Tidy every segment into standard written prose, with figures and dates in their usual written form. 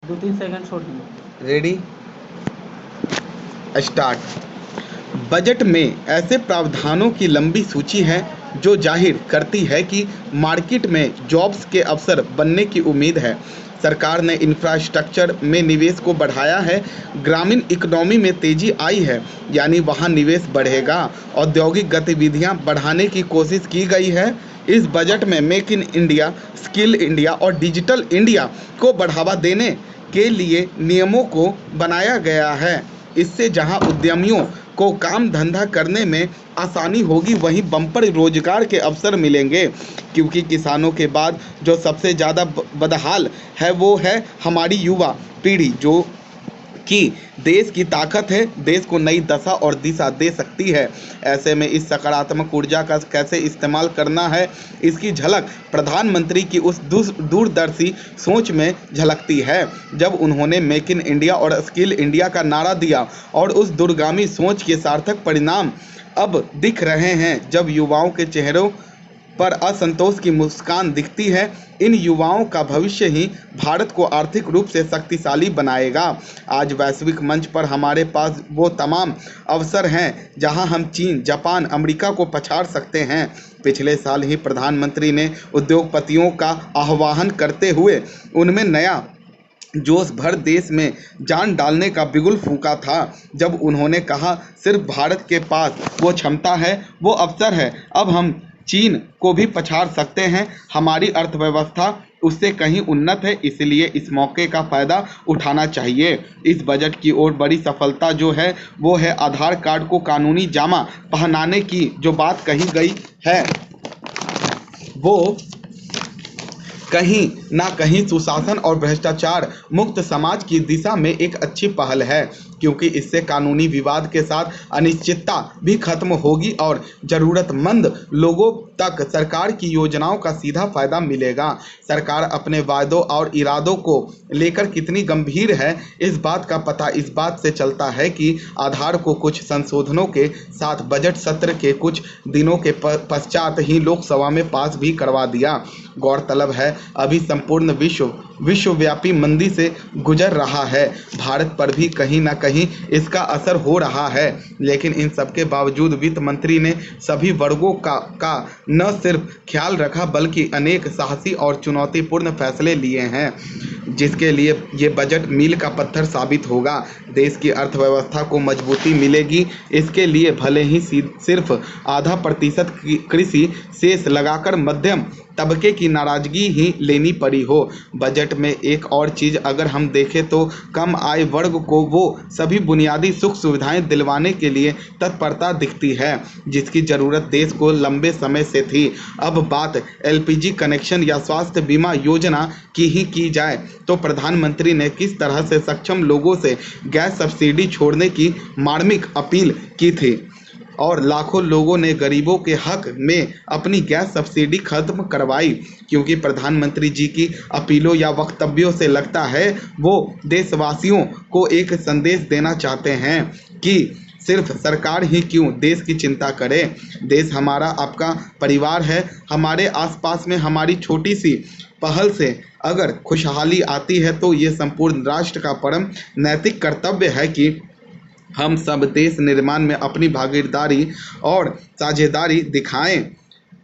2-3 second छोड़ देंगे। Ready, start. Budget में ऐसे प्रावधानों की लंबी सूची है जो जाहिर करती है कि मार्केट में जॉब्स के अवसर बनने की उम्मीद है। सरकार ने इंफ्रास्ट्रक्चर में निवेश को बढ़ाया है। ग्रामीण इकोनॉमी में तेजी आई है, यानी वहाँ निवेश बढ़ेगा। औद्योगिक गतिविधियाँ बढ़ाने की कोशिश की गई है। इस बजट में make in India, skill India और डिजिटल इंडिया को बढ़ावा देने के लिए नियमों को बनाया गया है। इससे जहां उद्यमियों को काम धंधा करने में आसानी होगी, वहीं बम्पर रोजगार के अवसर मिलेंगे। क्योंकि किसानों के बाद जो सबसे ज़्यादा बदहाल है वो है हमारी युवा पीढ़ी, जो कि देश की ताकत है, देश को नई दशा और दिशा दे सकती है। ऐसे में इस सकारात्मक ऊर्जा का कैसे इस्तेमाल करना है, इसकी झलक प्रधानमंत्री की उस दूरदर्शी सोच में झलकती है जब उन्होंने मेक इन इंडिया और स्किल इंडिया का नारा दिया। और उस दूरगामी सोच के सार्थक परिणाम अब दिख रहे हैं जब युवाओं के चेहरों पर असंतोष की मुस्कान दिखती है। इन युवाओं का भविष्य ही भारत को आर्थिक रूप से शक्तिशाली बनाएगा। आज वैश्विक मंच पर हमारे पास वो तमाम अवसर हैं जहां हम चीन, जापान, अमेरिका को पछाड़ सकते हैं। पिछले साल ही प्रधानमंत्री ने उद्योगपतियों का आह्वान करते हुए उनमें नया जोश भर देश में जान डालने का बिगुल फूंका था, जब उन्होंने कहा सिर्फ भारत के पास वो क्षमता है, वो अवसर है। अब हम चीन को भी पछाड़ सकते हैं। हमारी अर्थव्यवस्था उससे कहीं उन्नत है, इसलिए इस मौके का फ़ायदा उठाना चाहिए। इस बजट की और बड़ी सफलता जो है वो है आधार कार्ड को कानूनी जामा पहनाने की जो बात कही गई है, वो कहीं ना कहीं सुशासन और भ्रष्टाचार मुक्त समाज की दिशा में एक अच्छी पहल है, क्योंकि इससे कानूनी विवाद के साथ अनिश्चितता भी खत्म होगी और ज़रूरतमंद लोगों तक सरकार की योजनाओं का सीधा फायदा मिलेगा। सरकार अपने वायदों और इरादों को लेकर कितनी गंभीर है, इस बात का पता इस बात से चलता है कि आधार को कुछ संशोधनों के साथ बजट सत्र के कुछ दिनों के पश्चात ही लोकसभा में पास भी करवा दिया। गौरतलब है अभी संपूर्ण विश्वव्यापी मंदी से गुजर रहा है, भारत पर भी कहीं ना कहीं इसका असर हो रहा है। लेकिन इन सबके बावजूद वित्त मंत्री ने सभी वर्गों का न सिर्फ ख्याल रखा बल्कि अनेक साहसी और चुनौतीपूर्ण फैसले लिए हैं, जिसके लिए ये बजट मील का पत्थर साबित होगा। देश की अर्थव्यवस्था को मजबूती मिलेगी, इसके लिए भले ही सिर्फ 0.5% कृषि शेष लगाकर मध्यम तबके की नाराजगी ही लेनी पड़ी हो। बजट में एक और चीज़ अगर हम देखें तो कम आय वर्ग को वो सभी बुनियादी सुख सुविधाएं दिलवाने के लिए तत्परता दिखती है जिसकी ज़रूरत देश को लंबे समय से थी। अब बात एलपीजी कनेक्शन या स्वास्थ्य बीमा योजना की ही की जाए तो प्रधानमंत्री ने किस तरह से सक्षम लोगों से गैस सब्सिडी छोड़ने की मार्मिक अपील की थी और लाखों लोगों ने गरीबों के हक में अपनी गैस सब्सिडी खत्म करवाई, क्योंकि प्रधानमंत्री जी की अपीलों या वक्तव्यों से लगता है वो देशवासियों को एक संदेश देना चाहते हैं कि सिर्फ सरकार ही क्यों देश की चिंता करे। देश हमारा आपका परिवार है। हमारे आसपास में हमारी छोटी सी पहल से अगर खुशहाली आती है तो ये संपूर्ण राष्ट्र का परम नैतिक कर्तव्य है कि हम सब देश निर्माण में अपनी भागीदारी और साझेदारी दिखाएं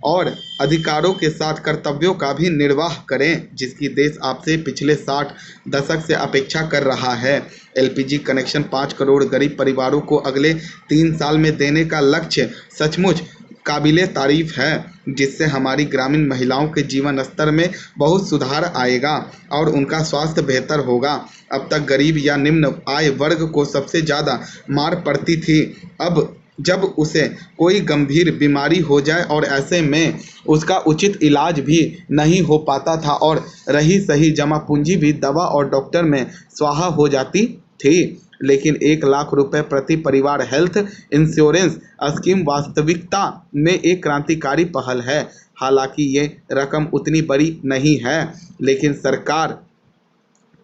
और अधिकारों के साथ कर्तव्यों का भी निर्वाह करें, जिसकी देश आपसे पिछले 60 दशक से अपेक्षा कर रहा है। एलपीजी कनेक्शन 5 करोड़ गरीब परिवारों को अगले 3 साल में देने का लक्ष्य सचमुच काबिले तारीफ है, जिससे हमारी ग्रामीण महिलाओं के जीवन स्तर में बहुत सुधार आएगा और उनका स्वास्थ्य बेहतर होगा। अब तक गरीब या निम्न आय वर्ग को सबसे ज़्यादा मार पड़ती थी, अब जब उसे कोई गंभीर बीमारी हो जाए और ऐसे में उसका उचित इलाज भी नहीं हो पाता था और रही सही जमा पूंजी भी दवा और डॉक्टर में स्वाहा हो जाती थी। लेकिन 1 लाख रुपए प्रति परिवार हेल्थ इंश्योरेंस स्कीम वास्तविकता में एक क्रांतिकारी पहल है। हालांकि ये रकम उतनी बड़ी नहीं है, लेकिन सरकार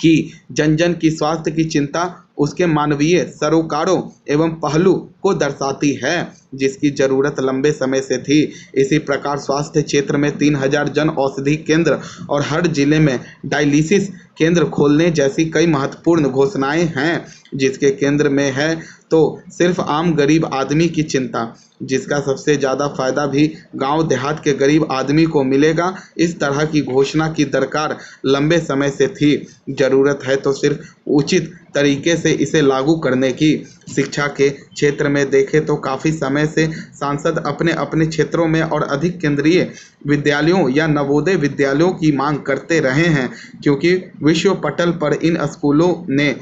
की जन जन की स्वास्थ्य की चिंता उसके मानवीय सरोकारों एवं पहलू को दर्शाती है, जिसकी जरूरत लंबे समय से थी। इसी प्रकार स्वास्थ्य क्षेत्र में 3000 जन औषधि केंद्र और हर जिले में डायलिसिस केंद्र खोलने जैसी कई महत्वपूर्ण घोषणाएं हैं, जिसके केंद्र में है तो सिर्फ आम गरीब आदमी की चिंता, जिसका सबसे ज़्यादा फायदा भी गांव देहात के गरीब आदमी को मिलेगा। इस तरह की घोषणा की दरकार लंबे समय से थी। ज़रूरत है तो सिर्फ उचित तरीके से इसे लागू करने की। शिक्षा के क्षेत्र में देखें तो काफ़ी समय से सांसद अपने अपने क्षेत्रों में और अधिक केंद्रीय विद्यालयों या नवोदय विद्यालयों की मांग करते रहे हैं, क्योंकि विश्व पटल पर इन स्कूलों ने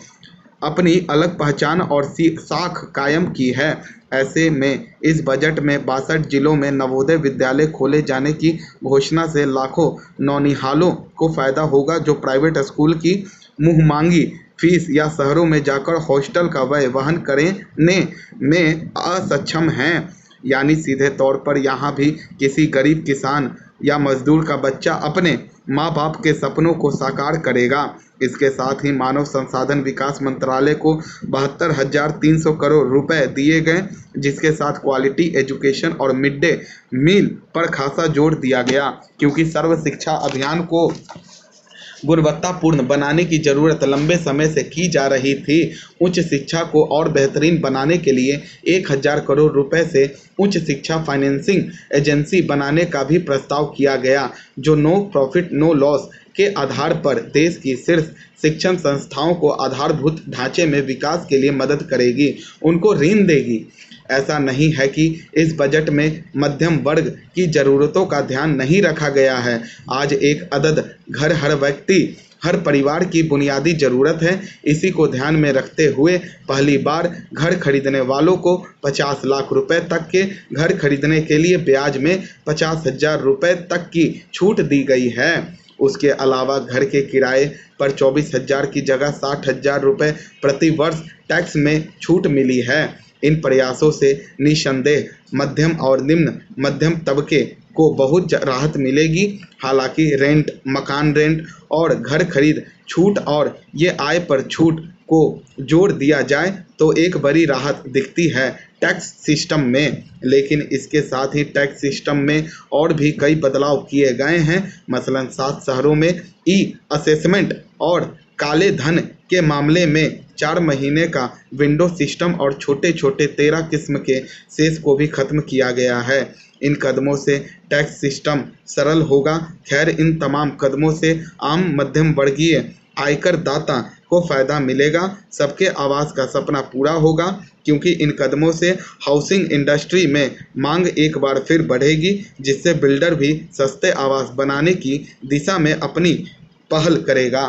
अपनी अलग पहचान और साख कायम की है। ऐसे में इस बजट में 62 जिलों में नवोदय विद्यालय खोले जाने की घोषणा से लाखों नौनिहालों को फायदा होगा, जो प्राइवेट स्कूल की मुंहमांगी फीस या शहरों में जाकर हॉस्टल का व्यय वहन करने में असक्षम हैं। यानी सीधे तौर पर यहाँ भी किसी गरीब किसान या मजदूर का बच्चा अपने माँ बाप के सपनों को साकार करेगा। इसके साथ ही मानव संसाधन विकास मंत्रालय को 72,300 करोड़ रुपए दिए गए, जिसके साथ क्वालिटी एजुकेशन और मिड डे मील पर खासा जोर दिया गया, क्योंकि सर्व शिक्षा अभियान को गुणवत्तापूर्ण बनाने की जरूरत लंबे समय से की जा रही थी। उच्च शिक्षा को और बेहतरीन बनाने के लिए 1,000 करोड़ रुपए से उच्च शिक्षा फाइनेंसिंग एजेंसी बनाने का भी प्रस्ताव किया गया, जो नो प्रॉफिट नो लॉस के आधार पर देश की शीर्ष शिक्षण संस्थाओं को आधारभूत ढांचे में विकास के लिए मदद करेगी, उनको ऋण देगी। ऐसा नहीं है कि इस बजट में मध्यम वर्ग की ज़रूरतों का ध्यान नहीं रखा गया है। आज एक अदद घर हर व्यक्ति हर परिवार की बुनियादी ज़रूरत है। इसी को ध्यान में रखते हुए पहली बार घर खरीदने वालों को 50 लाख रुपए तक के घर खरीदने के लिए ब्याज में 50,000 रुपये तक की छूट दी गई है। उसके अलावा घर के किराए पर 24,000 की जगह 60,000 रुपये प्रति वर्ष टैक्स में छूट मिली है। इन प्रयासों से निसंदेह मध्यम और निम्न मध्यम तबके को बहुत राहत मिलेगी। हालांकि रेंट, मकान रेंट और घर खरीद छूट और ये आय पर छूट को जोड़ दिया जाए तो एक बड़ी राहत दिखती है टैक्स सिस्टम में। लेकिन इसके साथ ही टैक्स सिस्टम में और भी कई बदलाव किए गए हैं। मसलन 7 शहरों में ई असेसमेंट और काले धन के मामले में 4 महीने का विंडो सिस्टम और छोटे छोटे 13 किस्म के सेस को भी खत्म किया गया है। इन कदमों से टैक्स सिस्टम सरल होगा। खैर, इन तमाम कदमों से आम मध्यम वर्गीय आयकर दाता को फायदा मिलेगा। सबके आवास का सपना पूरा होगा, क्योंकि इन कदमों से हाउसिंग इंडस्ट्री में मांग एक बार फिर बढ़ेगी, जिससे बिल्डर भी सस्ते आवास बनाने की दिशा में अपनी पहल करेगा।